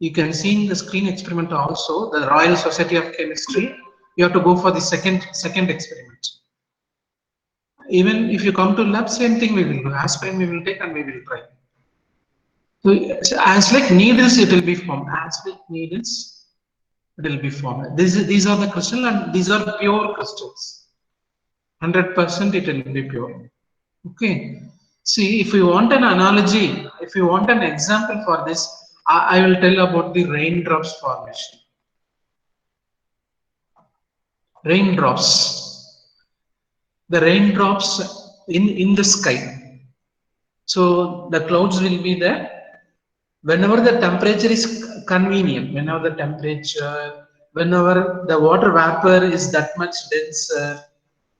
You can see in the screen experiment also, the Royal Society of Chemistry, you have to go for the second experiment. Even if you come to lab, same thing we will do. Aspirin we will take and we will try. So as like needles, it will be formed. As like needles, it will be formed. These are the crystal, and these are pure crystals. 100% it will be pure. Okay. See, if you want an analogy, if you want an example for this, I will tell about the raindrops formation. Raindrops. The raindrops in the sky. So the clouds will be there. Whenever the temperature is convenient, whenever the temperature, whenever the water vapor is that much denser,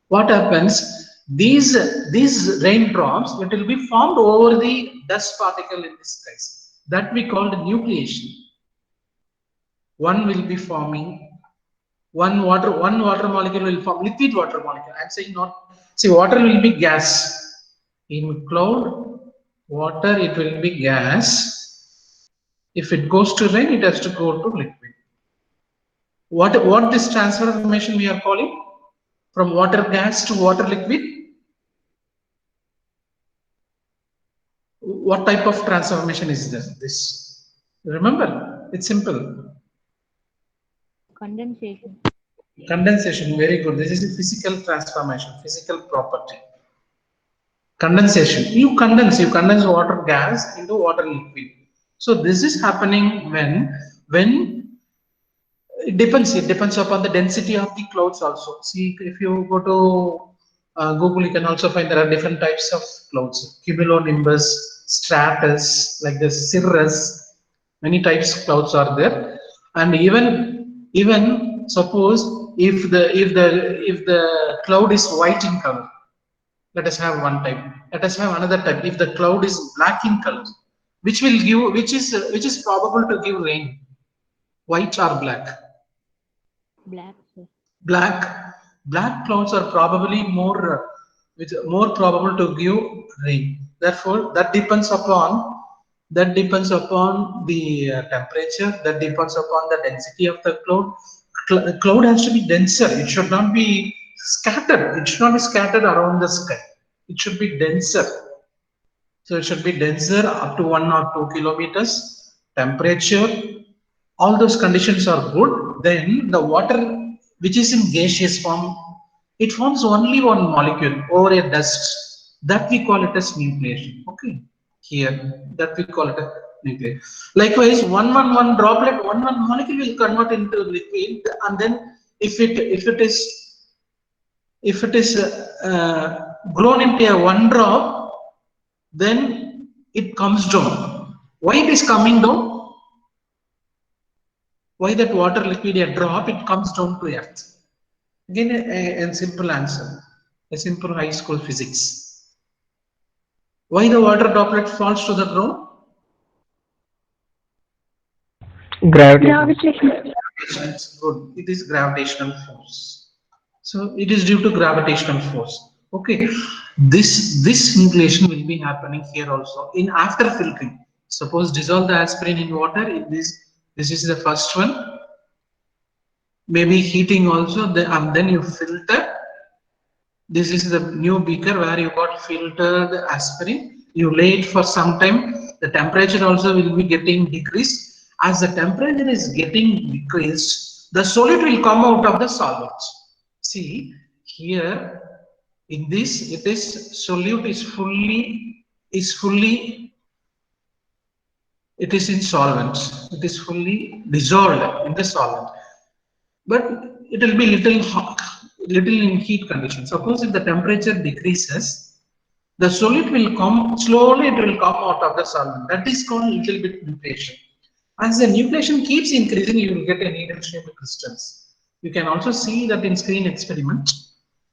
what happens? These raindrops, it will be formed over the dust particle in the skies. That we call the nucleation. One will be forming. One water molecule will form liquid water molecule. I'm saying not. See, water will be gas. In cloud, water it will be gas. If it goes to rain, it has to go to liquid. What this transformation we are calling? From water gas to water liquid? What type of transformation is this? Remember, it's simple. Condensation. Condensation, very good. This is a physical transformation, physical property. Condensation. You condense water gas into water liquid. So this is happening when it depends upon the density of the clouds also. See, if you go to Google, you can also find there are different types of clouds: cumulonimbus, stratus, like the cirrus. Many types of clouds are there, and even suppose if the cloud is white in color, let us have one type. Let us have another type. If the cloud is black in color, which is probable to give rain, white or black? Black, sir. Black clouds are probably more probable to give rain. Therefore, that depends upon the temperature. That depends upon the density of the cloud. Cloud has to be denser. It should not be scattered. It should not be scattered around the sky. It should be denser. So it should be denser up to 1 or 2 kilometers. Temperature, all those conditions are good. Then the water which is in gaseous form, it forms only one molecule over a dust. That we call it as nucleation. Okay, here that we call it a nucleation. Likewise, one droplet, one molecule will convert into liquid, and then if it is grown into a one drop, then it comes down. Why it is coming down? Why that water liquid a drop, it comes down to earth? Again, a simple answer, a simple high school physics. Why the water droplet falls to the ground? Gravitation. It's good. It is gravitational force. So it is due to gravitational force. Okay. This nucleation will be happening here also in after filtering. Suppose dissolve the aspirin in water. This is the first one. Maybe heating also, and then you filter. This is the new beaker where you got filtered aspirin. You lay it for some time. The temperature also will be getting decreased. As the temperature is getting decreased, the solute will come out of the solvent. See here in this, it is solute is fully it is in solvent. It is fully dissolved in the solvent, but it will be little in heat condition. Suppose if the temperature decreases, the solute will come slowly. It will come out of the solvent. That is called little bit nucleation. As the nucleation keeps increasing, you will get a needle-shaped crystals. You can also see that in screen experiment.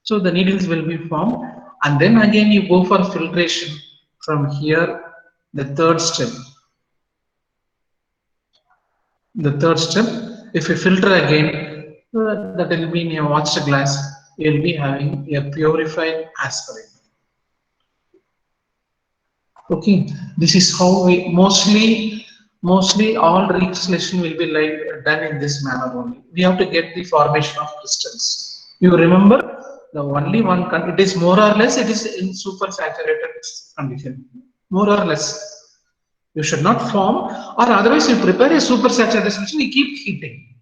So the needles will be formed, and then again you go for filtration from here. The third step. If you filter again, that will be in a watched glass. You will be having a purified aspirin. Okay, this is how we mostly Mostly all recrystallization will be like done in this manner only. We have to get the formation of crystals. You remember the only one, it is more or less, it is in super saturated condition. More or less. You should not form, or otherwise you prepare a super saturated solution, you keep heating.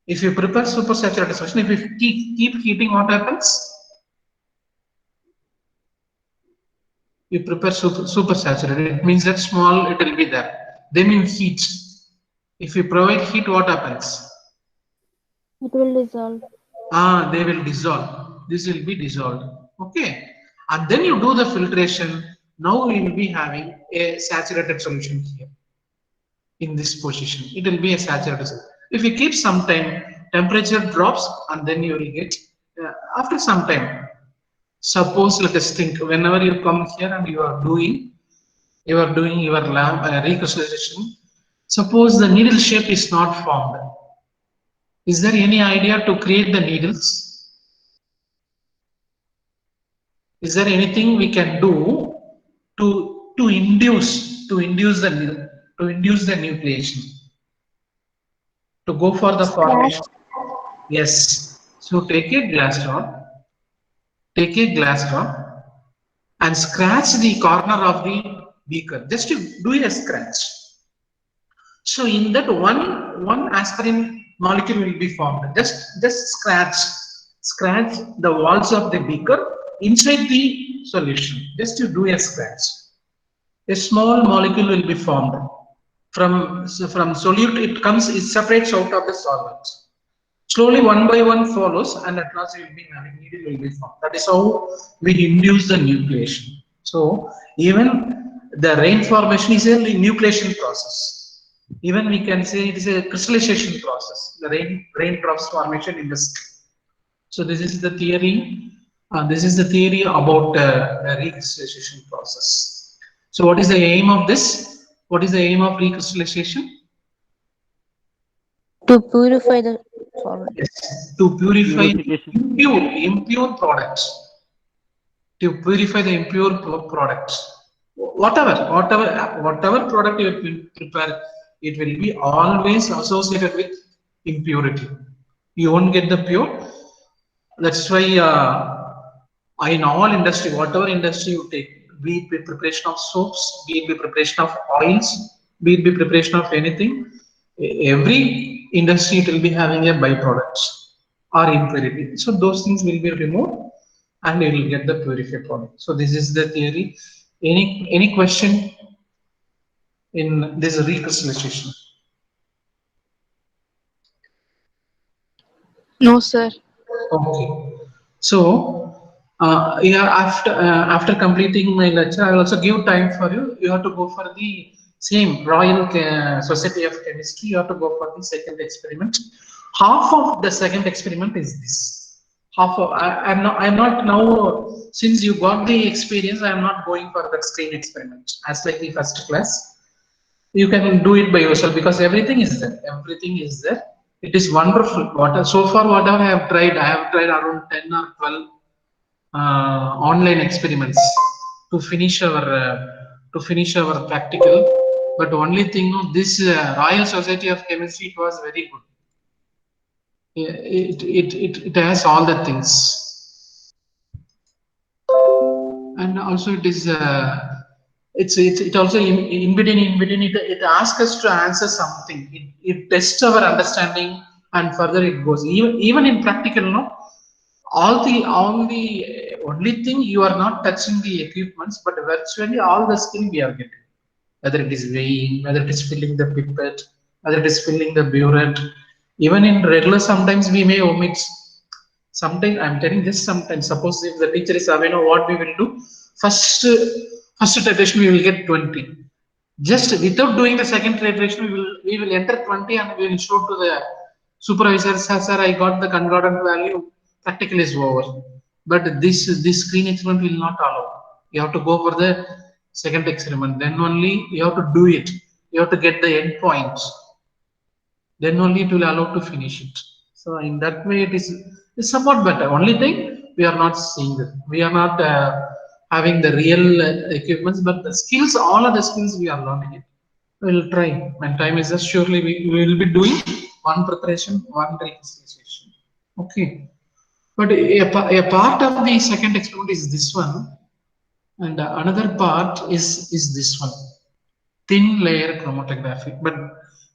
If you prepare super saturated solution, if you keep heating, what happens? You prepare super saturated, it means that small it will be there. Then you heat. If you provide heat, what happens? It will dissolve. They will dissolve. This will be dissolved. Okay. And then you do the filtration. Now we will be having a saturated solution here in this position. It will be a saturated solution. If you keep some time, temperature drops and then you will get, after some time, suppose let us think, whenever you come here and you are doing your lab recrystallization, suppose the needle shape is not formed. Is there any idea to create the needles? Is there anything we can do to induce the nucleation, to go for the Scratch. formation? Yes. So take a glass rod and scratch the corner of the beaker. Just to do a scratch. So in that one aspirin molecule will be formed. Just scratch the walls of the beaker inside the solution. Just to do a scratch. A small molecule will be formed from solute. It comes, it separates out of the solvent. Slowly, one by one follows, and at last you will be having needle will be formed. That is how we induce the nucleation. So even the rain formation is a nucleation process. Even we can say it is a crystallization process. The raindrops formation in the sky. So this is the theory. This is the theory about the recrystallization process. So what is the aim of this? What is the aim of recrystallization? To purify the solvent. Yes, to purify Purification. impure products. To purify the impure products. Whatever product you prepare, it will be always associated with impurity. You won't get the pure. That's why in all industry, whatever industry you take, be it the preparation of soaps, be it the preparation of oils, be it the preparation of anything, every industry it will be having a byproducts or impurity. So those things will be removed and you will get the purified product. So this is the theory. Any question in this recrystallization? No, sir. Okay. So, yeah, after completing my lecture, I will also give time for you. You have to go for the same Royal Society of Chemistry. You have to go for the second experiment. Half of the second experiment is this. Half of I'm not now, since you got the experience. I am not going for that screen experiment as like the first class. You can do it by yourself because everything is there. Everything is there. It is wonderful. So far whatever I have tried around 10 or 12 online experiments to finish our practical. But only thing, this Royal Society of Chemistry, it was very good. It has all the things, and also it is it also in between it asks us to answer something. It tests our understanding and further it goes. Even in practical, no, all the only thing you are not touching the equipments, but virtually all the skill we are getting. Whether it is weighing, whether it is filling the pipette, whether it is filling the burette. Even in regular, sometimes we may omit. Sometimes I'm telling this. Sometimes, suppose if the teacher is away, know what we will do. First iteration we will get 20. Just without doing the second iteration, we will enter 20 and we will show to the supervisor, sir, I got the concordant value. Practical is over. But this screen experiment will not allow. You have to go for the second experiment. Then only you have to do it. You have to get the endpoints. Then only it will allow to finish it. So in that way, it's somewhat better. Only thing, we are not seeing that. We are not having the real equipments, but the skills, all of the skills we are learning it. We'll try. When time is just surely we will be doing one preparation, one recrystallization. Okay. But a part of the second experiment is this one, and another part is this one, thin layer chromatography.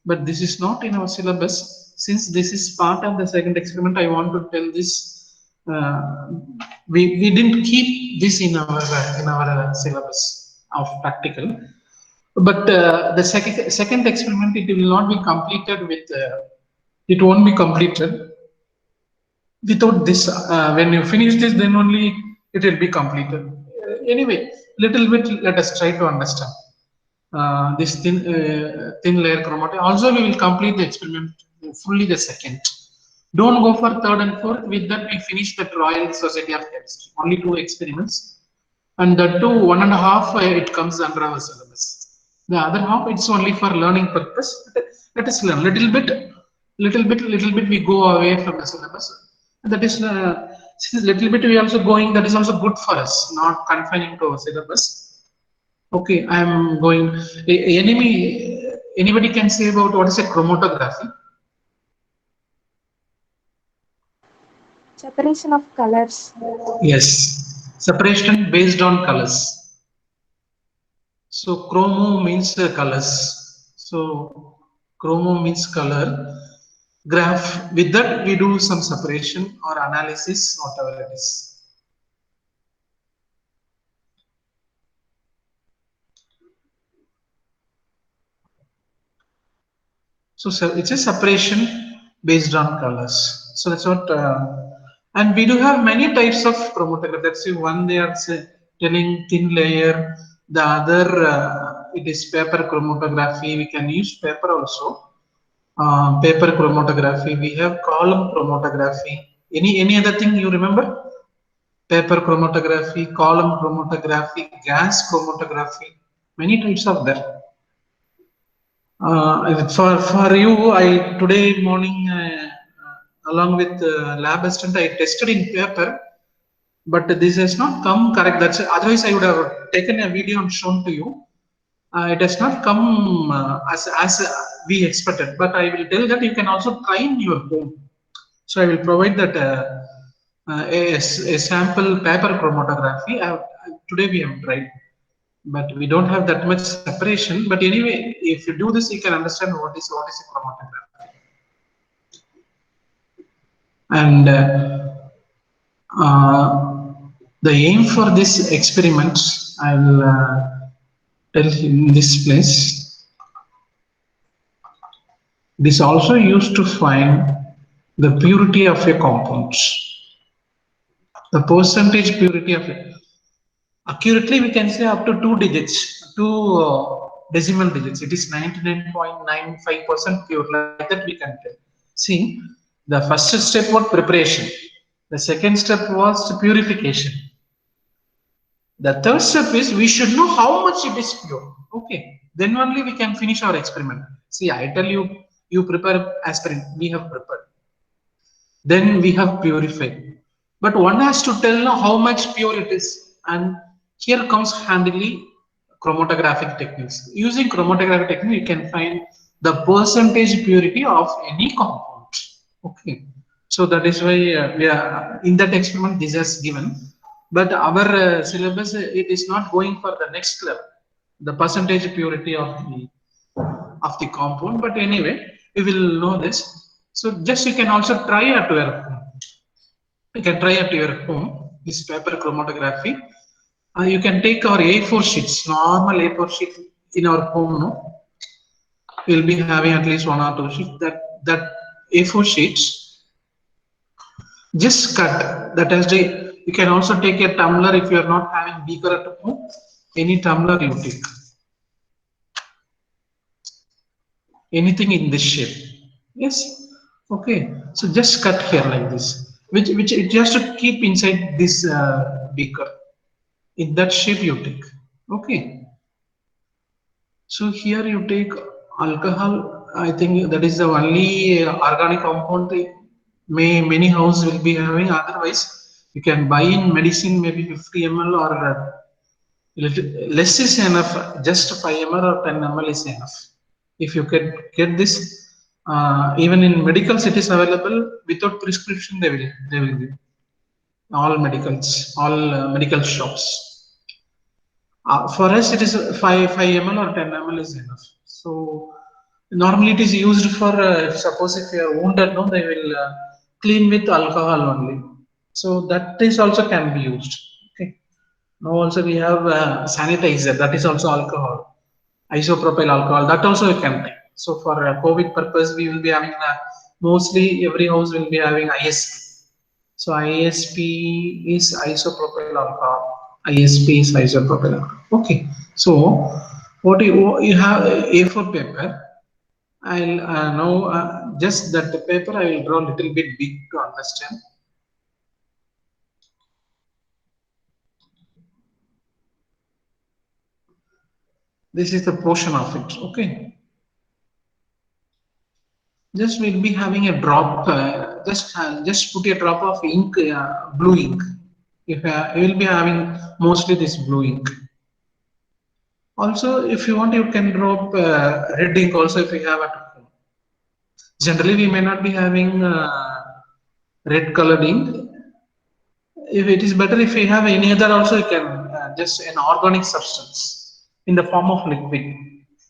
But this is not in our syllabus. Since this is part of the second experiment, I want to tell this. We didn't keep this in our syllabus of practical. But the second experiment, it will not be completed with. It won't be completed without this. When you finish this, then only it will be completed. Anyway, little bit. Let us try to understand this thin layer chromatography. Also, we will complete the experiment fully the second. Don't go for third and fourth. With that, we finish the Royal Society of Chemistry. Only 2 experiments, and that too 1.5 it comes under our syllabus. The other half it's only for learning purpose. Let us learn little bit. We go away from the syllabus. That is since little bit we also going. That is also good for us, not confining to our syllabus. Okay, I am going. Anybody can say about what is a chromatography? Separation of colors. Yes, separation based on colors. So chromo means colors. So chromo means color. Graph, with that we do some separation or analysis, whatever it is. So it's a separation based on colors. So that's what, and we do have many types of chromatography. That's the one they are telling thin layer. The other it is paper chromatography. We can use paper also. Paper chromatography. We have column chromatography. Any other thing you remember? Paper chromatography, column chromatography, gas chromatography. Many types of that. For you, I today morning along with lab assistant, I tested in paper, but this has not come correct. That's otherwise I would have taken a video and shown to you. It has not come as we expected, but I will tell that you can also try in your home. So I will provide that a sample paper chromatography. Today we have tried, but we don't have that much separation. But anyway, if you do this, you can understand what is a chromatography. And the aim for this experiment, I will tell in this place. This also used to find the purity of a compound, the percentage purity of it. Accurately, we can say up to 2 digits, 2 decimal digits. It is 99.95% pure. Like that, we can tell. See, the first step was preparation. The second step was purification. The third step is we should know how much it is pure. Okay, then only we can finish our experiment. See, I tell you, you prepare aspirin. We have prepared. Then we have purified. But one has to tell now how much pure it is. And here comes handily chromatographic techniques. Using chromatographic technique, you can find the percentage purity of any compound. Okay. So that is why we are in that experiment this is given. But our syllabus, it is not going for the next level, the percentage purity of the compound. But anyway, we will know this. So just you can also try at your home. You can try at your home this paper chromatography. You can take our A4 sheets, normal A4 sheet in our home. No, we'll be having at least 1 or 2 sheets. That A4 sheets, just cut. That is the. You can also take a tumbler if you are not having beaker at home. Any tumbler you take. Anything in this shape. Yes. Okay. So just cut here like this. Which it has to keep inside this beaker. In that shape you take. Okay. So here you take alcohol. I think that is the only organic compound many houses will be having. Otherwise, you can buy in medicine maybe 50 ml or less is enough. Just 5 ml or 10 ml is enough. If you can get this, even in medicals it is available without prescription. They will give all medicals, all medical shops. For us, it is 5 ml or 10 ml is enough. So normally it is used for suppose if you are wounded, no, they will clean with alcohol only. So that is also can be used. Okay. Now also we have sanitizer, that is also alcohol, isopropyl alcohol, that also you can take. So for COVID purpose, we will be having mostly every house will be having ISP. So ISP is isopropyl alcohol. ISP is isopropyl alcohol. Okay. So what you have A4 paper. I'll now just that the paper I will draw a little bit big to understand. This is the portion of it. Okay. Just we'll be having a drop. Just put a drop of ink, blue ink. If you will be having mostly this blue ink. Also, if you want, you can drop red ink also if you have at home. Generally, we may not be having red colored ink. If it is better if you have any other also, you can just an organic substance in the form of liquid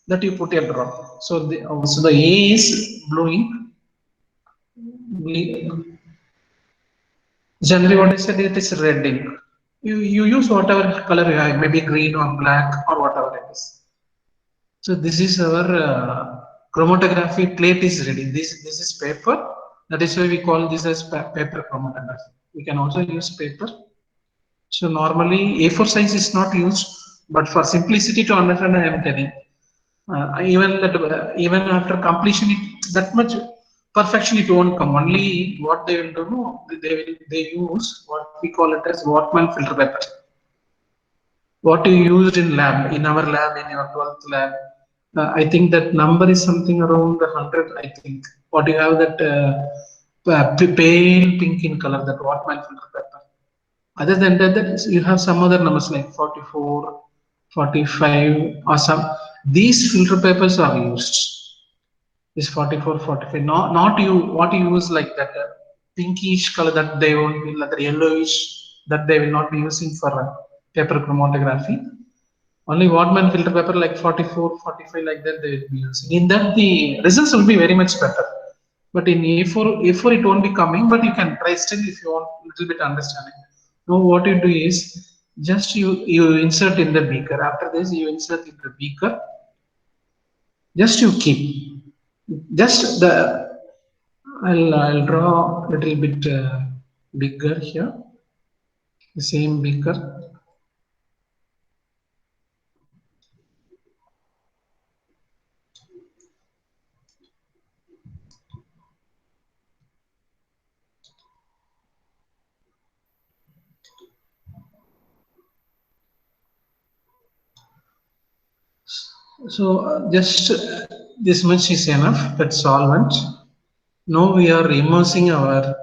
that you put a drop. So the A is blue ink. Generally, what I said it is red ink. You use whatever color you have, maybe green or black or whatever it is. So this is our chromatography plate is ready. This is paper. That is why we call this as paper chromatography. We can also use paper. So normally A4 size is not used, but for simplicity to understand, I am telling. Even after completion, that much perfection it won't come. Only what they will do, no, they use what we call it as Workman filter paper. What you used in lab, in our lab, in your 12th lab, I think that number is something around 100. I think what you have that pale pink in color, that Workman filter paper. Other than that, you have some other numbers like 44, 45, or some. These filter papers are used. Is 44, 45. Not you. What you use like that pinkish color that they won't be like the yellowish that they will not be using for paper chromatography. Only Wadman filter paper like 44, 45 like that they will be using. In that the results will be very much better. But in A4 it won't be coming, but you can try still if you want a little bit understanding. Now what you do is just you insert in the beaker. After this you insert in the beaker. Just you keep. Just the I'll draw a little bit bigger here. The same beaker. So just this much is enough. That solvent. Now we are immersing our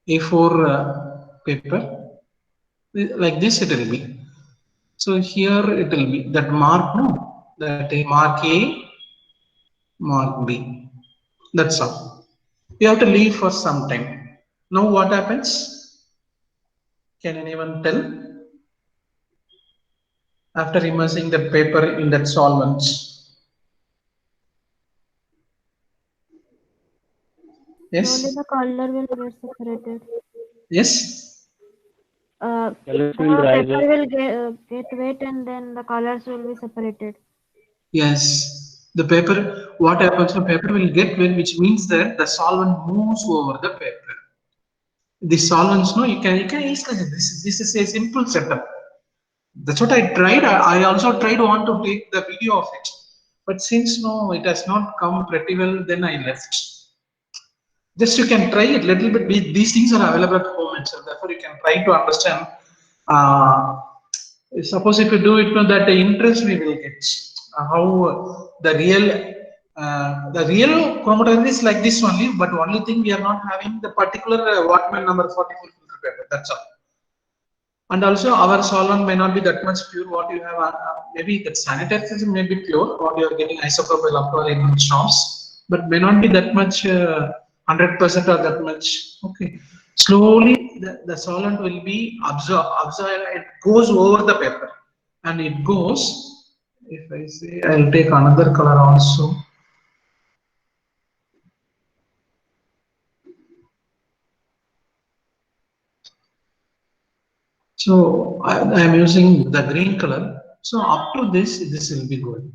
A4 paper. Like this it will be. So here it will be that mark, no, that mark A, mark B. That's all. You have to leave for some time. Now what happens? Can anyone tell? After immersing the paper in that solvent. Slowly Yes? the color will get separated. Yes? Colors The will rise paper up. will get wet and then the colors will be separated. Yes. The paper, what happens? The paper will get wet, which means that the solvent moves over the paper. The solvents, no, you can easily, this is a simple setup. That's what I tried. I also tried want to take the video of it. But since no, it has not come pretty well, then I left. Just you can try it little bit. These things are available at home itself. Therefore, you can try to understand. Suppose if you do it, no, that the interest we will get. How the real chromatography is like this only. But only thing we are not having the particular Wattman number 44 filter paper. That's all. And also our solvent may not be that much pure. What you have, maybe that sanitizer may be pure. What you are getting isopropyl alcohol in shops, but may not be that much 100% or that much. Okay, slowly the solvent will be absorbed. It goes over the paper, and it goes. If I say, I'll take another color also. So I am using the green color. So up to this will be good.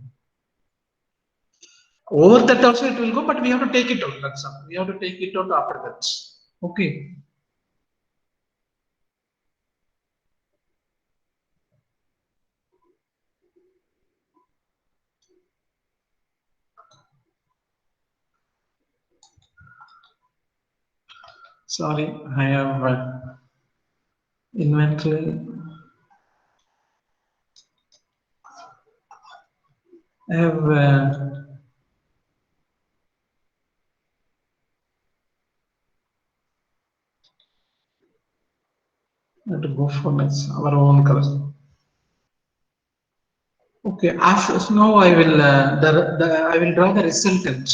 Over that also it will go, but we have to take it out. That's all. We have to take it out after that. Okay. Sorry, I have inventory. I have to go for next our own color. Okay. After so now I will I will draw the resultant.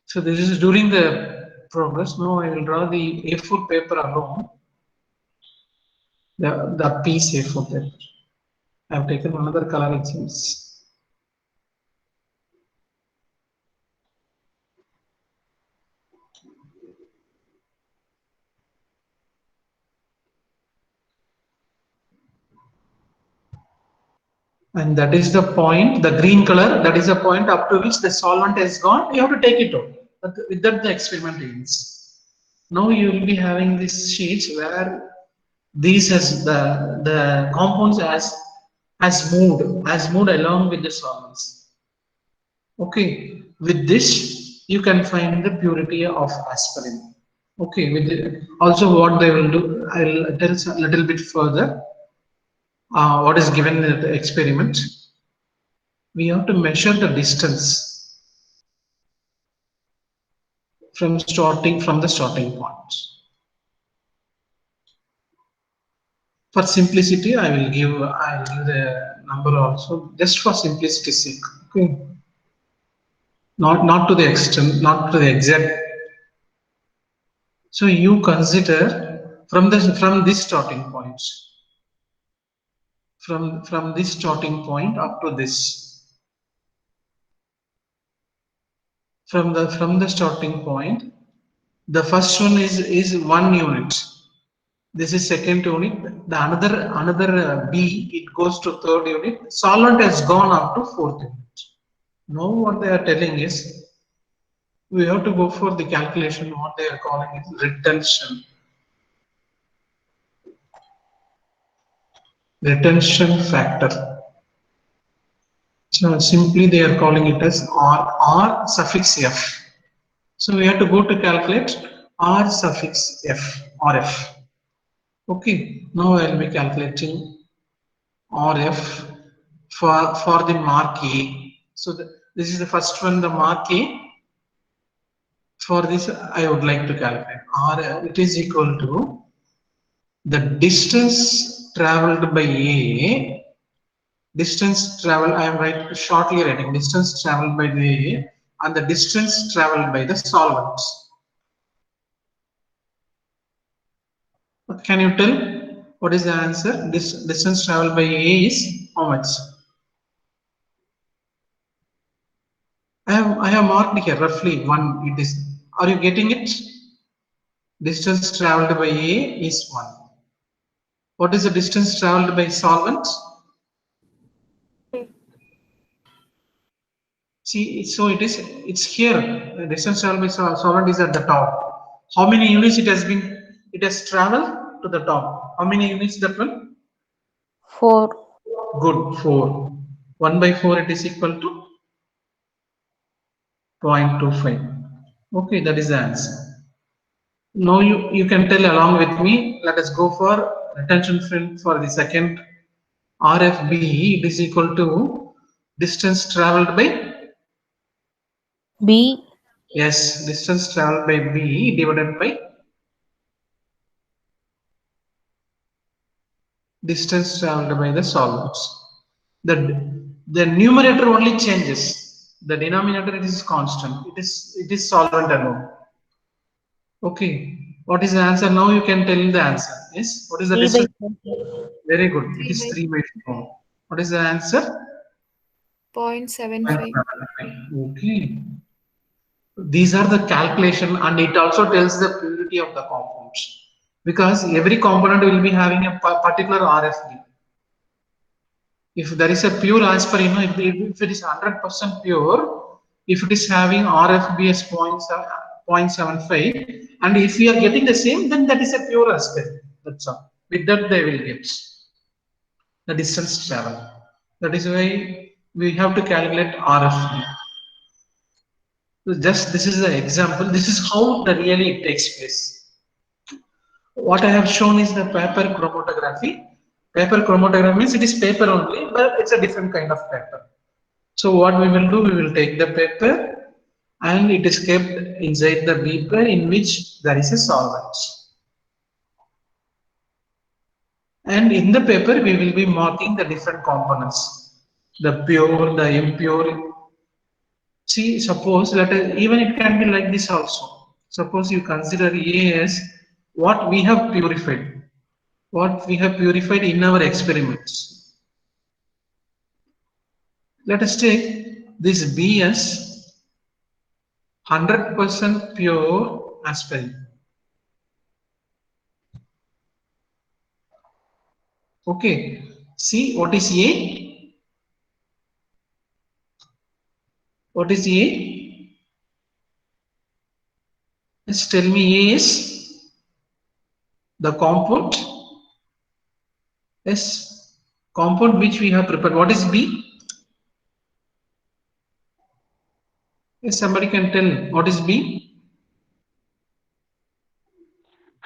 So this is during the progress. Now I will draw the A4 paper alone. The piece A4 paper. I have taken another color, it seems. And that is the point, the green color, that is the point up to which the solvent has gone. You have to take it out. But with that, the experiment ends. Now you will be having these sheets where these has the compounds has moved along with the solvents. Okay, with this you can find the purity of aspirin. Okay, with also what they will do, I'll tell a little bit further. What is given in the experiment? We have to measure the distance from the starting point. For simplicity, I'll give the number also just for simplicity's sake. Okay, not to the extent, not to the exact. So you consider from this starting point, from this starting point up to this, from the starting point, the first one is 1 unit. This is second unit. The another B, it goes to third unit. Solvent has gone up to fourth unit. Now what they are telling is we have to go for the calculation. What they are calling is retention factor. So simply they are calling it as R suffix F. So we have to go to calculate R suffix F or F. Okay. Now I will be calculating RF for the mark A. So this is the first one, the mark A. For this, I would like to calculate R. It is equal to the distance traveled by A. Distance travel. I am shortly writing distance traveled by the A and the distance traveled by the solvent. Can you tell what is the answer? This distance traveled by A is how much? I have marked here roughly 1. It is. Are you getting it? Distance traveled by A is 1. What is the distance traveled by solvent? See, so it's here. The distance traveled by solvent is at the top. How many units it has traveled to the top? How many units that one? 4. Good, 4. 1 by 4 it is equal to 0.25. Okay, that is the answer. Now you can tell along with me. Let us go for retention film for the second RFB. It is equal to distance traveled by B. yes, distance traveled by B divided by distance traveled by the solvents. The numerator only changes. The denominator it is constant. It is solvent alone. Okay. What is the answer? Now you can tell the answer. Yes. What is the 3 by distance? 4. Very good. It 3 is by 3 by 4. What is the answer? 0.75. Okay. These are the calculation, and it also tells the purity of the compounds, because every component will be having a particular RFB. If there is a pure aspirin, if it is 100% pure, if it is having RFB as 0.75, and if we are getting the same, then that is a pure aspirin. That's all. With that, they will get the distance travel. That is why we have to calculate RFB. So just this is the example. This is how the really it takes place. What I have shown is the paper chromatography. Paper chromatography means it is paper only, but it's a different kind of paper. So what we will do, we will take the paper and it is kept inside the beaker in which there is a solvent. And in the paper, we will be marking the different components, the pure, the impure. See, suppose even it can be like this also. Suppose you consider A as what we have purified, in our experiments. Let us take this B as 100% pure aspirin. Okay, see what is A? What is A? Just tell me. A is the compound. Yes, compound which we have prepared. What is B? Yes, somebody can tell what is B?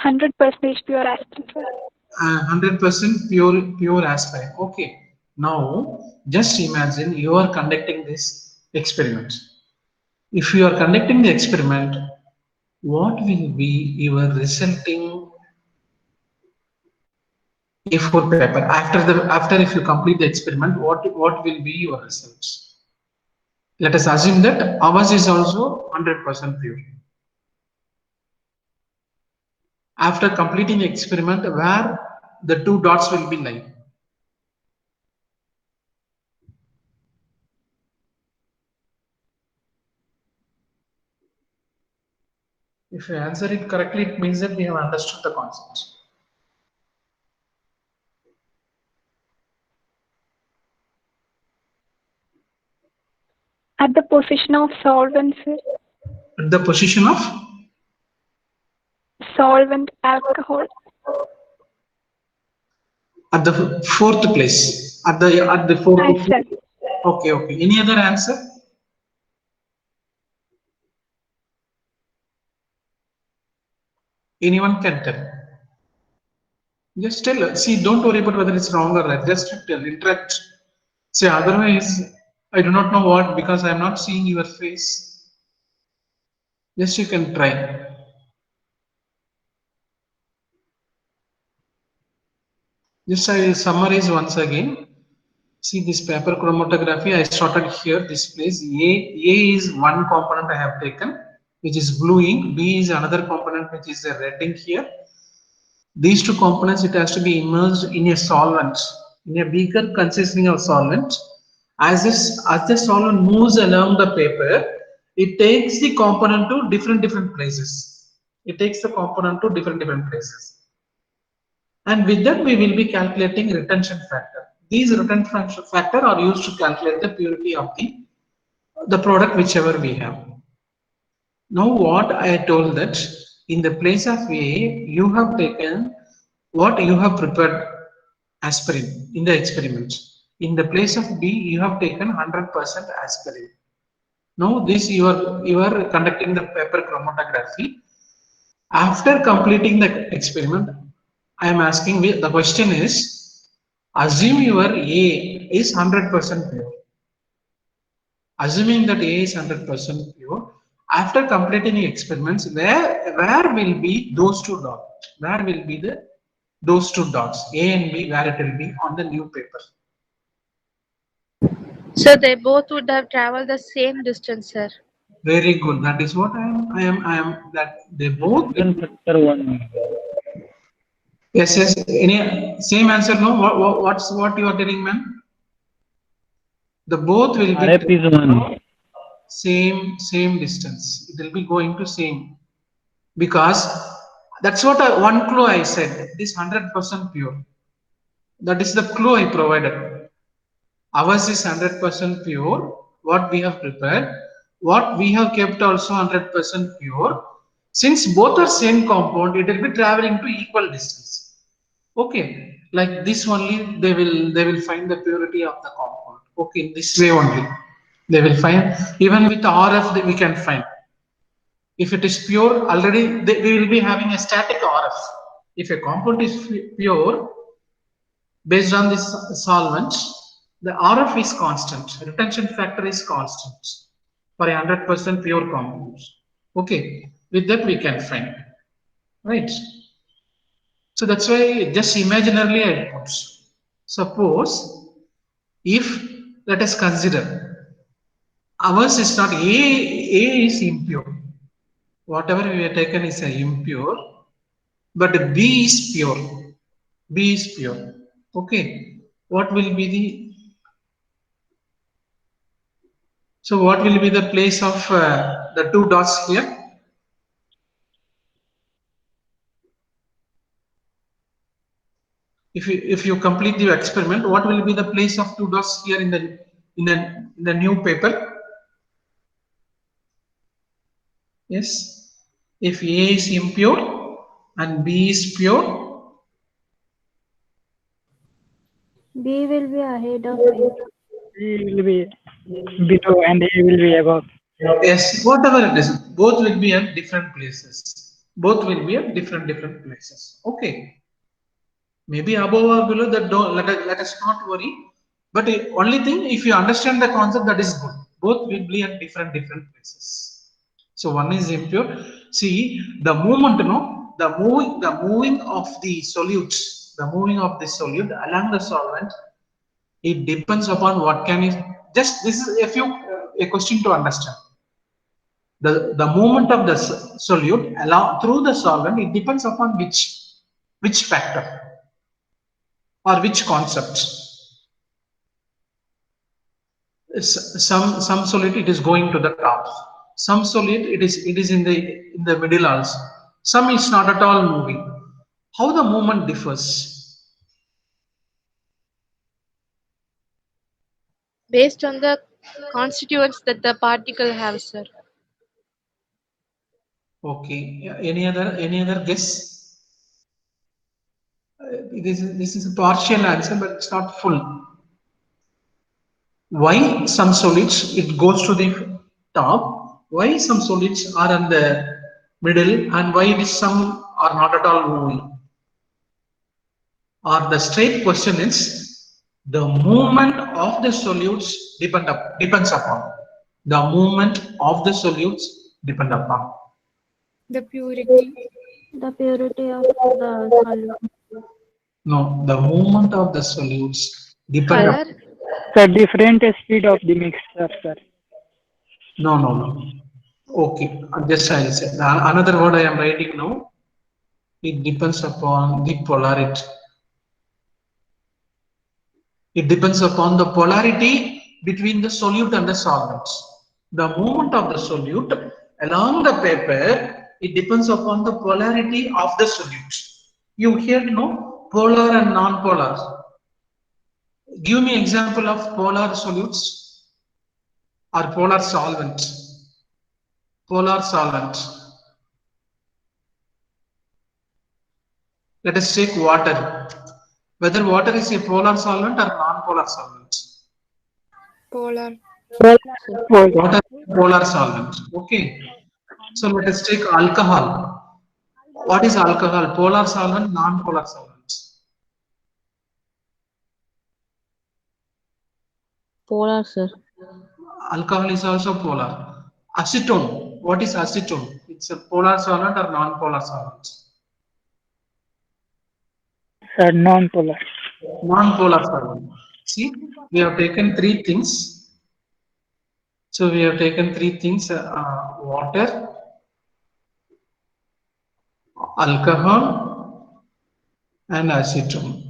100% pure aspirin. 100% pure aspirin. Okay. Now, just imagine you are conducting this experiment. If you are conducting the experiment, what will be your resulting A4 paper after if you complete the experiment? What will be your results? Let us assume that ours is also 100% pure. After completing the experiment, where the two dots will be lying? If you answer it correctly, it means that we have understood the concept. At the position of solvents, At the position of solvent alcohol. at the fourth place. At the fourth. I said. Okay. Any other answer? Anyone can tell. Just tell. See, don't worry about whether it's wrong or right. Just tell. Interact. See, otherwise, I do not know what, because I am not seeing your face. Just you can try. Just I will summarize once again. See this paper chromatography. I started here. This place A is one component I have taken, which is blue ink. B is another component, which is a red ink here. These two components, it has to be immersed in a solvent, in a beaker consisting of solvent. As the solvent moves along the paper, it takes the component to different places. And with that, we will be calculating retention factor. These retention factor are used to calculate the purity of the product whichever we have. Now what I told that in the place of A, you have taken what you have prepared aspirin in the experiment. In the place of B, you have taken 100% aspirin. Now this you are conducting the paper chromatography. After completing the experiment, I am asking the question is, assume your A is 100% pure. Assuming that A is 100% pure, after completing the experiments, where will be those two dots? Where will be the those two dots, A and B, where it will be on the new paper. So they both would have traveled the same distance, sir. Very good. That is what I am that they both. Second factor one. Yes, yes. Any same answer? No. What you are telling, man? The both will be RF is one. same distance. It will be going to same, because that's what one clue I said. It is 100% pure. That is the clue I provided. Ours is 100% pure. What we have prepared, what we have kept also 100% pure. Since both are same compound, it will be traveling to equal distance. Okay, like this only they will find the purity of the compound. Okay, this way only they will find. Even with RF we can find. If it is pure, already we will be having a static RF. If a compound is pure, based on this solvent, the RF is constant, retention factor is constant for a 100% pure compounds. Okay, with that we can find, right? So that's why just imaginarily I put. Suppose if, let us consider, ours is not A is impure. Whatever we have taken is impure, but B is pure. B is pure. Okay, what will be the, so what will be the place of the two dots here? If you complete the experiment, what will be the place of two dots here in the new paper? Yes, if A is impure and B is pure, B will be ahead of A. B will be below and A will be above. yes, whatever it is, both will be at different places. Both will be at different places. Okay. Maybe above or below, that don't let us not worry. But the only thing, if you understand the concept, that is good. Both will be at different places. So one is impure. See the movement, the moving of the solutes, the moving of the solute along the solvent. It depends upon what can is just, this is a question to understand. The movement of the solute along through the solvent, it depends upon which factor or which concept. Some solid it is going to the top, some solid it is in the middle also, some is not at all moving. How the movement differs? Based on the constituents that the particle have, sir. Okay, any other guess? This is a partial answer, but it's not full. Why some solids it goes to the top, why some solids are in the middle, and why it is some are not at all moving? Or the straight question is, the movement of the solutes depends upon. The movement of the solutes depend upon. The purity. The purity of the solute. No, the movement of the solutes depend Color. upon. The different speed of the mixture, sir. No. Okay, just I'll say another word I am writing now. It depends upon the polarity. It depends upon the polarity between the solute and the solvents. The movement of the solute along the paper, it depends upon the polarity of the solute. You hear no polar and non-polar. Give me example of polar solutes or polar solvent. Polar solvent. Let us take water. Whether water is a polar solvent or non-polar solvent. Polar. Water is polar solvent. Okay. So let us take alcohol. What is alcohol? Polar solvent, non-polar solvent. Polar, sir. Alcohol is also polar. Acetone. What is acetone? It's a polar solvent or non-polar solvent? Sir, non-polar. Non-polar solvent. See, we have taken three things. So we have taken three things: water, alcohol, and acetone.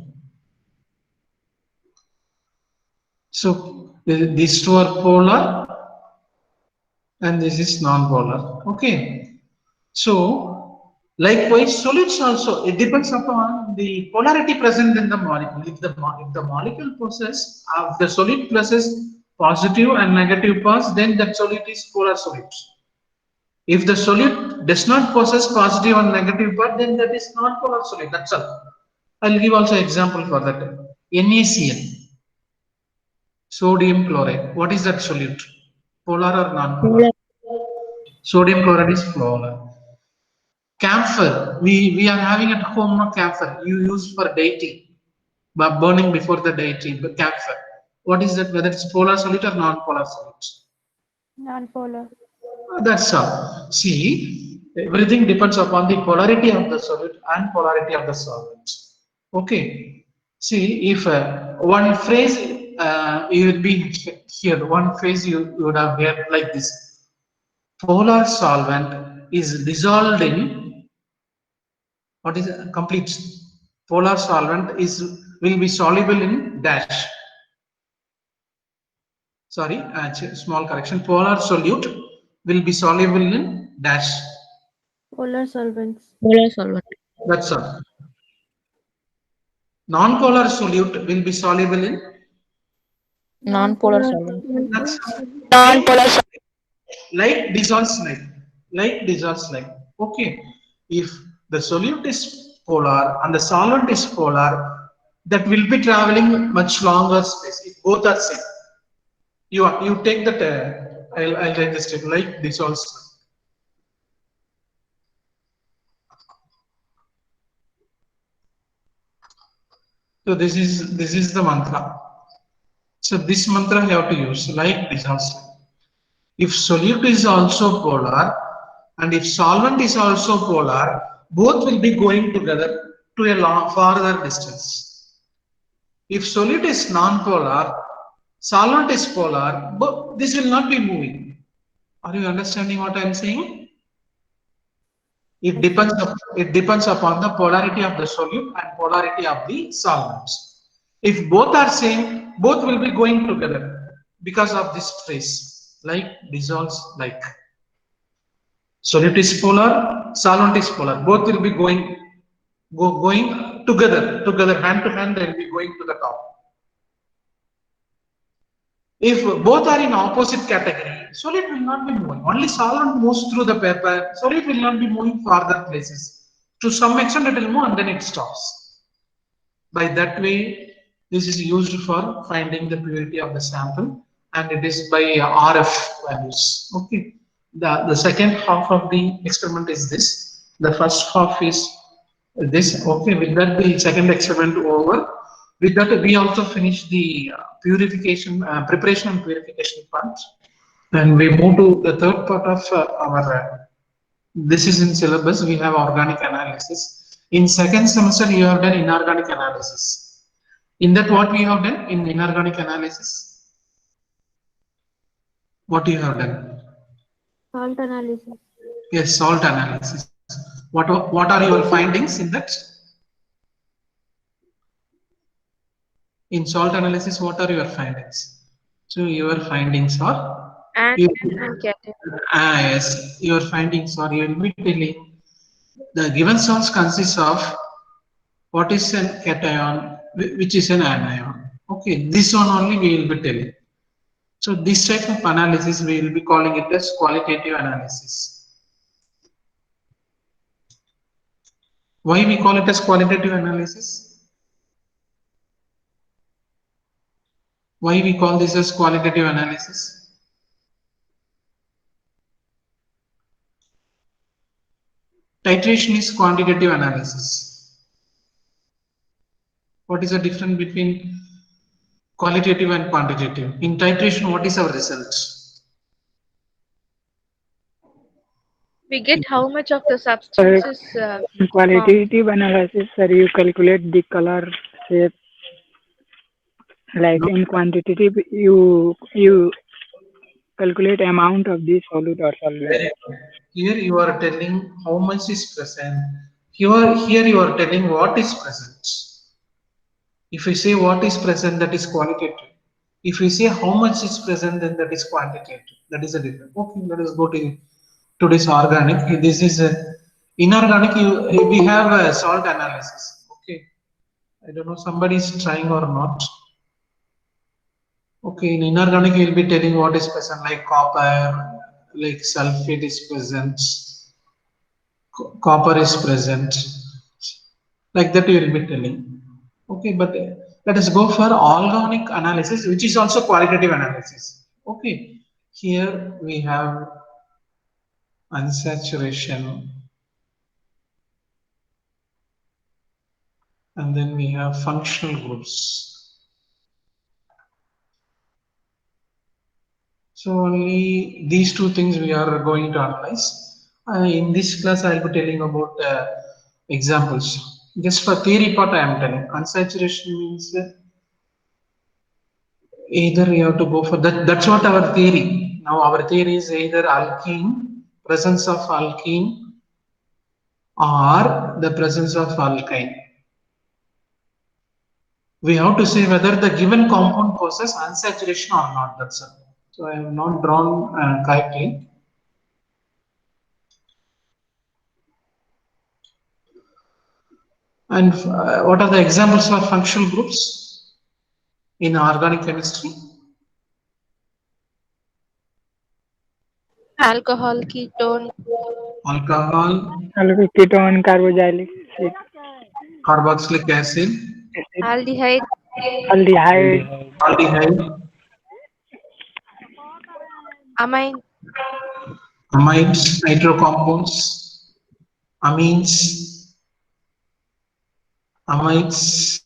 So these two are polar, and this is non-polar. Okay. So likewise, solids also, it depends upon the polarity present in the molecule. If the molecule possesses the solid possesses positive and negative parts, then that solid is polar solid. If the solid does not possess positive and negative part, then that is non-polar solid. That's all. I'll give also example for that. NaCl, sodium chloride. What is that solute? Polar or non-polar? Sodium chloride is polar. Camphor, we are having at home a camphor you use for deity, but burning before the deity. But camphor, what is that? Whether it's polar solid or non-polar solid? Non-polar. That's all. See, everything depends upon the polarity of the solid and polarity of the solvent. Okay. See, if one phrase you will be here, one phrase you would have heard like this: polar solvent is dissolved in, what is it? Complete. Polar solvent will be soluble in dash. Sorry, small correction. Polar solute will be soluble in dash. Polar solvents. Polar solvent. That's all. Non-polar solute will be soluble in. Non-polar solvent. That's Non-polar like dissolves like. Like dissolves like. Okay. If the solute is polar and the solvent is polar, that will be traveling much longer space. If both are same. You take that. I'll write this table like dissolves. So this is the mantra. So this mantra you have to use like dissolves. If solute is also polar and if solvent is also polar, both will be going together to a long farther distance. If solute is non-polar, solvent is polar, but this will not be moving. Are you understanding what I am saying? It depends upon the polarity of the solute and polarity of the solvents. If both are same, both will be going together because of this phrase, like dissolves like. Solute is polar, solvent is polar. Both will be going together, hand to hand. They will be going to the top. If both are in opposite category, solid will not be moving. Only solvent moves through the paper. Solid will not be moving farther places. To some extent, it will move and then it stops. By that way, this is used for finding the purity of the sample, and it is by RF values. Okay. The second half of the experiment is this. The first half is this. Okay. With that, the second experiment over. With that, we also finish the purification, preparation and purification part. And we move to the third part of our, this is in syllabus, we have organic analysis. In second semester, you have done inorganic analysis. In that, what we have done in inorganic analysis? What you have done? Salt analysis. Yes, salt analysis. What are your findings in that? In salt analysis, what are your findings? So your findings are Anion and cation. yes, your findings are, you will be telling the given salts consists of what is an cation, which is an anion. Okay, this one only we will be telling. So this type of analysis we will be calling it as qualitative analysis. Why we call it as qualitative analysis? Why we call this as qualitative analysis? Titration is quantitative analysis. What is the difference between qualitative and quantitative? In titration, what is our result? We get how much of the substance is In formed. qualitative analysis, sir, you calculate the color, shape. Like No, in quantitative, you calculate amount of the solute or solvent. very good. Here you are telling how much is present. Here you are telling what is present. If we say what is present, that is qualitative. If we say how much is present, then that is quantitative. That is a difference. Okay, let us go to this organic. This is a inorganic. We have a salt analysis. Okay, I don't know somebody is trying or not. Okay, in inorganic, you will be telling what is present, like copper, like sulfate is present, copper is present, like that you will be telling. Okay, but let us go for organic analysis, which is also qualitative analysis. Okay, here we have unsaturation, and then we have functional groups. So only these two things we are going to analyze. In this class, I will be telling about examples. Just for theory part, I am telling. Unsaturation means either you have to go for that. That's what our theory. Now our theory is either alkene, presence of alkene, or the presence of alkyne. We have to say whether the given compound causes unsaturation or not. That's it. So I have not drawn correctly. And what are the examples for functional groups in organic chemistry? Alcohol, ketone, Alcohol, Ketone, carboxylic acid, carboxylic acid, aldehyde, aldehyde, aldehyde, amine, amides, nitro compounds, amines, amides.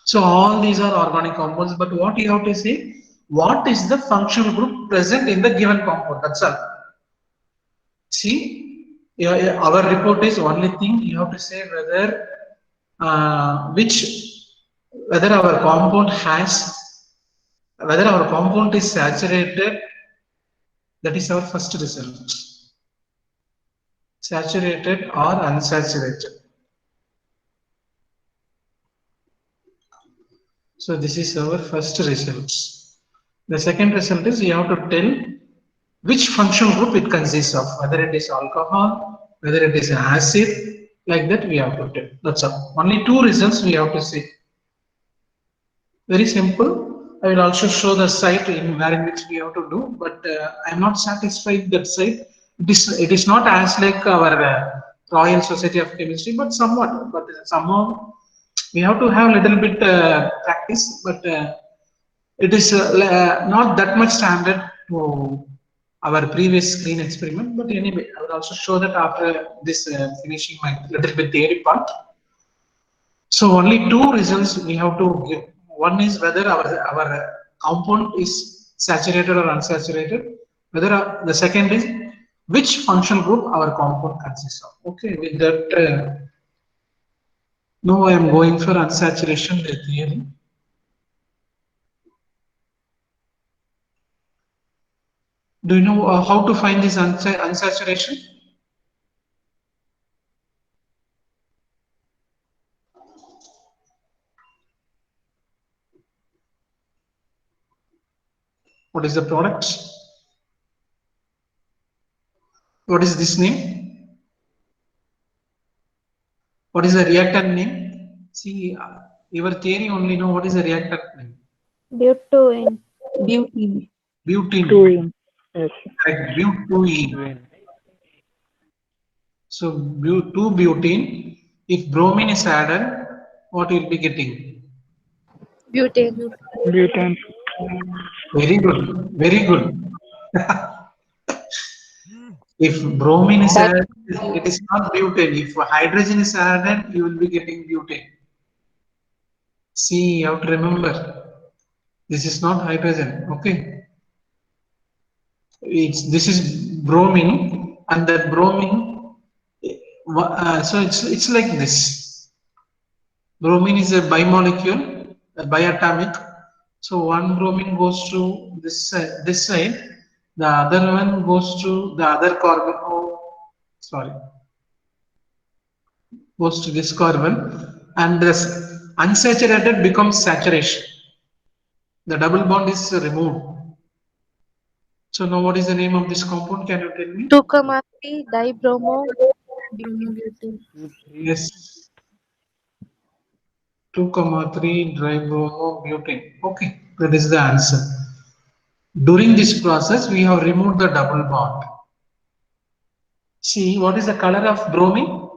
So all these are organic compounds, but what you have to say, what is the functional group present in the given compound? That's all. See, our report is only thing you have to say whether whether our compound has, whether our compound is saturated. That is our first result. Saturated or unsaturated. So this is our first result. The second result is you have to tell which functional group it consists of, whether it is alcohol, whether it is acid, like that we have to tell. That's all. Only two results we have to say. Very simple. I will also show the site in which we have to do, but I am not satisfied that site. It is not as like our Royal Society of Chemistry, but somewhat. But somehow we have to have a little bit practice, but it is not that much standard to our previous screen experiment. But anyway, I will also show that after this finishing my little bit theory part. So only two results we have to give. One is whether our compound is saturated or unsaturated. Whether the second is which functional group our compound consists of. Okay, with that, now I am going for unsaturation theory. Do you know how to find this unsaturation? What is the product? What is this name? What is the reactant name? See, your theory only know what is the reactant name. Butane. Butene. Butene. 2 yes. Correct. Butene. So 2-butene. If bromine is added, what you will be getting? butane. Butane. Very good. Very good. If bromine is added, it is not butane. If hydrogen is added, you will be getting butane. See, you have to remember, this is not hydrogen. Okay. this is bromine, and that bromine, so it's like this. Bromine is a bimolecule, a biatomic. So one bromine goes to this side, the other one goes to the other carbon. Oh, sorry, goes to this carbon, and this unsaturated becomes saturation. The double bond is removed. So now what is the name of this compound? Can you tell me? 2,3 dibromo. Bromobutane. Yes. 2,3 dibromobutane. Okay, that is the answer. During this process, we have removed the double bond. See, what is the color of bromine?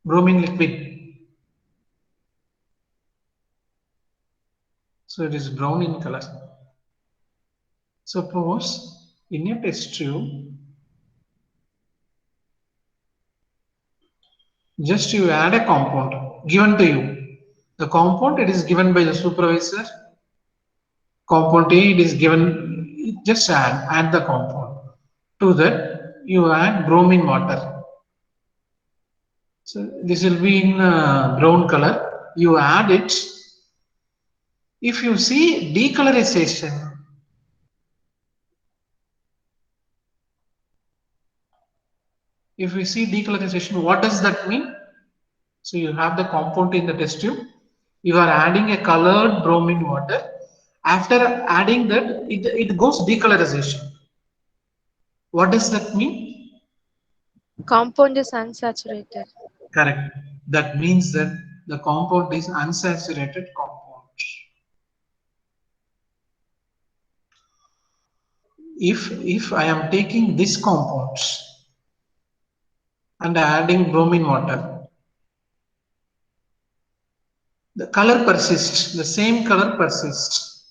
Bromine liquid. So it is brown in color. Suppose in a test tube, just you add a compound given to you. The compound, it is given by the supervisor. Compound A, it is given, just add the compound. To that, you add bromine water. So this will be in brown color. You add it. If you see decolorization, if we see decolorization, what does that mean? So you have the compound in the test tube. You are adding a colored bromine water. After adding that, it goes decolorization. What does that mean? Compound is unsaturated. Correct. That means that the compound is unsaturated compound. If I am taking this compound and adding bromine water, the color persists, the same color persists.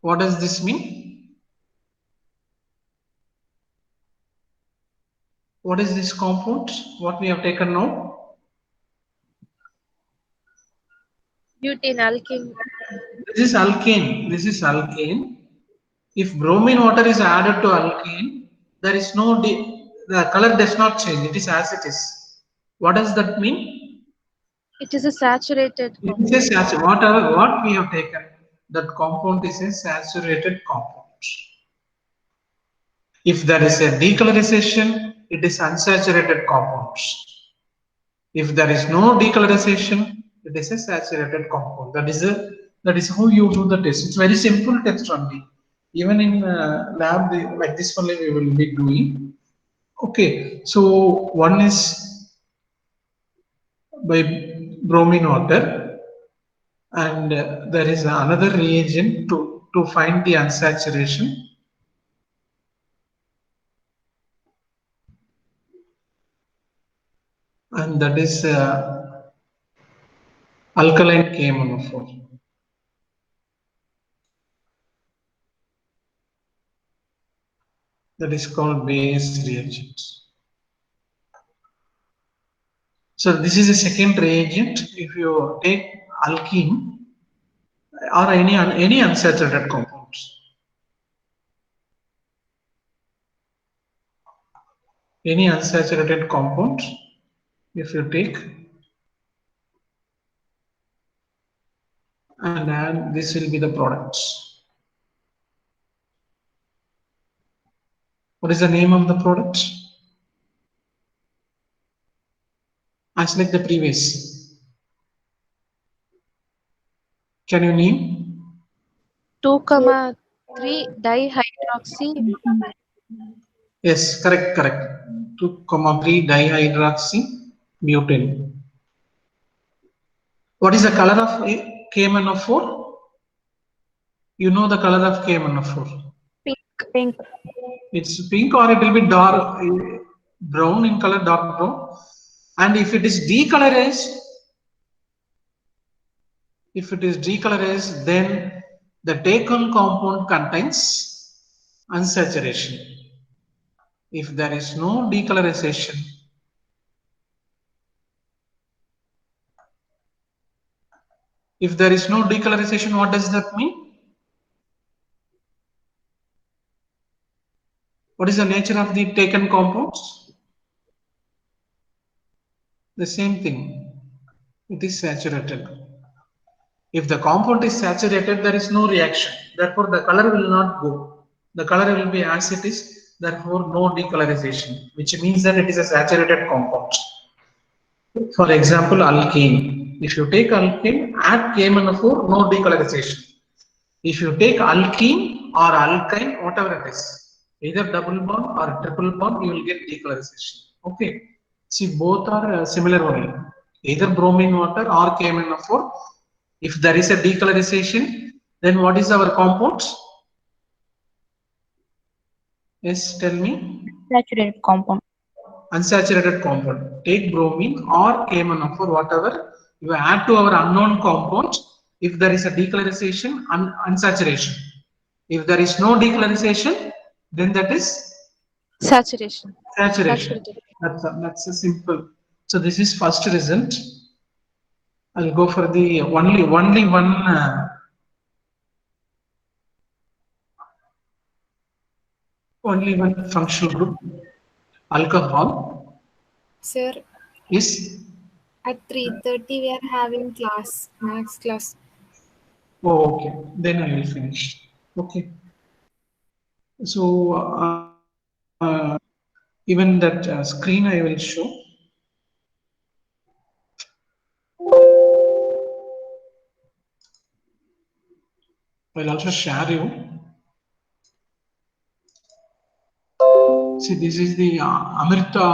What does this mean? What is this compound? What we have taken now? Butane alkene. This is alkane. This is alkane. If bromine water is added to alkane, there is no the color does not change. It is as it is. What does that mean? It is a saturated It compound. is a saturated. Whatever what we have taken, that compound is a saturated compound. If there is a decolorization, it is unsaturated compounds. If there is no decolorization, it is a saturated compound. That is how you do the test. It's very simple test only. Even in lab, like this only we will be doing. Okay, so one is by bromine water, and there is another reagent to find the unsaturation. And that is alkaline KMnO4. That is called base reagent. So this is a second reagent. If you take alkene or any unsaturated compounds, any unsaturated compound, if you take and add, this will be the products. What is the name of the product? As like the previous. Can you name? 2,3 dihydroxy. Yes, correct. 2,3 dihydroxybutane. What is the color of KMnO4? You know the color of KMnO4. Pink. It's pink or it will be dark brown in color, dark brown. And if it is decolorized, then the taken compound contains unsaturation. If there is no decolorization, If there is no decolorization, what does that mean? What is the nature of the taken compounds? The same thing. It is saturated. If the compound is saturated, there is no reaction. Therefore, the color will not go. The color will be as it is. Therefore, no decolorization, which means that it is a saturated compound. For example, alkane. If you take alkane, add KMnO4, no decolorization. If you take alkene or alkyne, whatever it is, either double bond or triple bond, you will get decolorization. Okay. See, both are similar only. Either bromine water or KMnO4. If there is a decolorization, then what is our compound? Yes, tell me. Saturated compound. Unsaturated compound. Take bromine or KMnO4, whatever. You add to our unknown compound. If there is a decolorization, unsaturation. If there is no decolorization, then that is Saturation. saturation. Saturated. That's a simple. So this is first result. I'll go for the only one functional group. Alcohol Sir, is. at 3:30 we are having class, max class. Oh, okay. Then I will finish. Okay. So even that screen I will show. I'll also share you. See, this is the Amrita.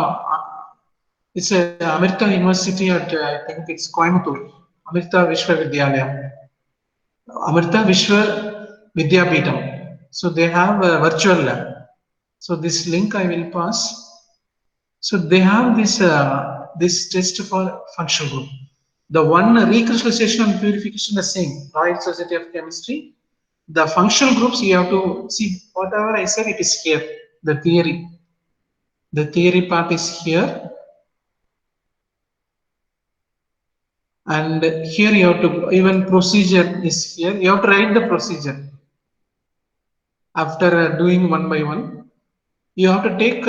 It's a Amrita University at I think it's Coimbatore. Amrita Vishwa Vidyalaya. Amrita Vishwa Vidyapeetham. So they have a virtual lab. So this link I will pass. So they have this this test for functional group. The one recrystallization and purification the same. Royal Society of Chemistry. The functional groups you have to see whatever I said. It is here. The theory. The theory part is here. And here you have to, even procedure is here. You have to write the procedure. After doing one by one, you have to take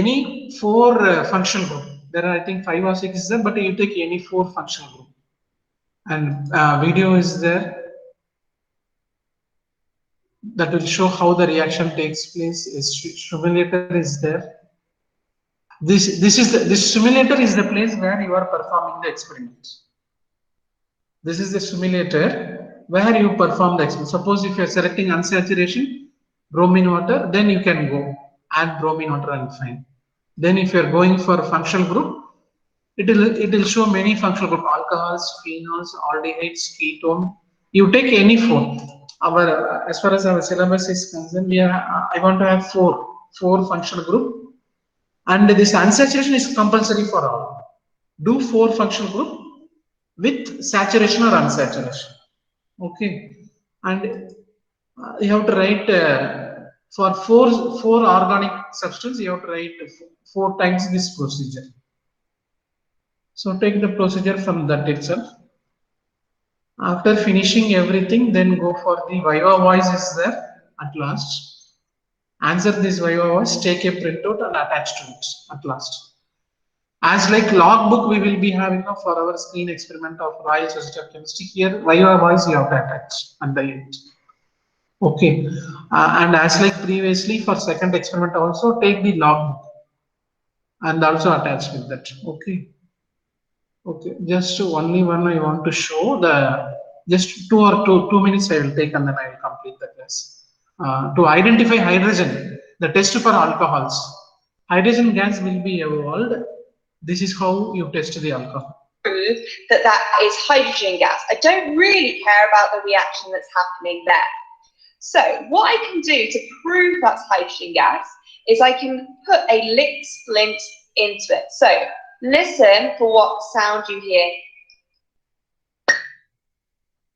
any 4 functional group. There are I think 5 or 6 is there, but you take any 4 functional group. And video is there. That will show how the reaction takes place. Simulator is there. This simulator is the place where you are performing the experiment. This is the simulator where you perform the experiment. Suppose if you are selecting unsaturation, bromine water, then you can go add bromine water and fine. Then if you are going for functional group, it will show many functional group: alcohols, phenols, aldehydes, ketone. You take any 4. Our as far as our syllabus is concerned, I want to have 4 functional group, and this unsaturation is compulsory for all. Do 4 functional group with saturation or unsaturation. Okay, and you have to write for four organic substance. You have to write 4 times this procedure. So take the procedure from that itself. After finishing everything, then go for the Viva voice is there at last. Answer this Viva voice, take a printout and attach to it at last. As like logbook, we will be having for our screen experiment of Royal Society of Chemistry. Here, Viva voice you have to attach at the end. Okay, and as like previously for second experiment also take the logbook and also attach with that. Okay. Okay, just only one I want to show the just 2 minutes I will take and then I will complete the class. To identify hydrogen, the test for alcohols. Hydrogen gas will be evolved. This is how you test the alcohol. That is hydrogen gas. I don't really care about the reaction that's happening there. So what I can do to prove that's hydrogen gas is I can put a lit splint into it. So listen for what sound you hear.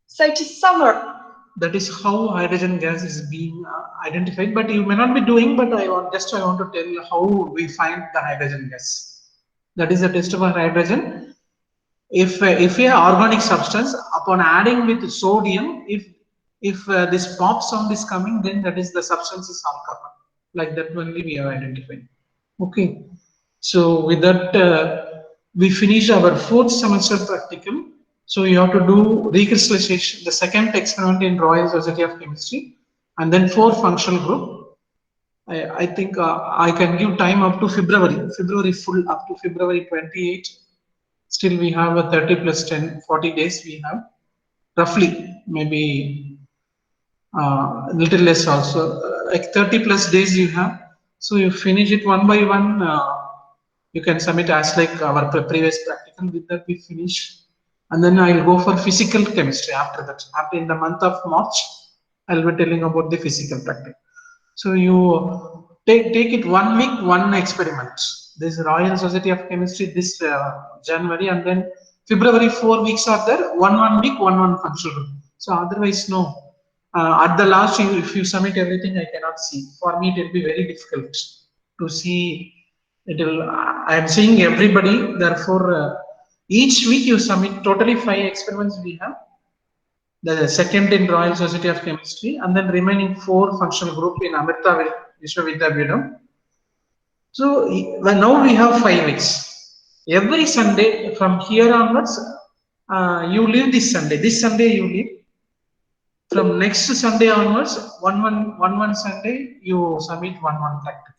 So to summarize, that is how hydrogen gas is being identified, but you may not be doing, but I want to tell you how we find the hydrogen gas. That is the test of hydrogen. if a organic substance upon adding with sodium, if this pop sound is coming, then that is the substance is alcohol. Like that only we have identified. Okay. So with that, we finish our 4th semester practical. So you have to do recrystallization, the second experiment in Royal Society of Chemistry, and then 4 functional group. I think I can give time up to February full, up to February 28. Still we have a 30 plus 10, 40 days we have, roughly, maybe a little less also, like 30 plus days you have. So you finish it one by one, you can submit as like our previous practical. With that we finish, and then I'll go for physical chemistry after that. After in the month of March, I'll be telling about the physical practical. So you take it 1 week, 1 experiment. This Royal Society of Chemistry this January, and then February 4 weeks are there, 1 week, 1 functional group. So otherwise no. At the last, if you submit everything, I cannot see. For me, it will be very difficult to see. It will. I am seeing everybody. Therefore, each week you submit totally 5 experiments. We have the second in Royal Society of Chemistry, and then remaining 4 functional group in Amrita Vishwavidyapeetham. So now we have 5 weeks. Every Sunday from here onwards, you leave this Sunday. This Sunday you leave. From next Sunday onwards, one Sunday you submit 1 practical.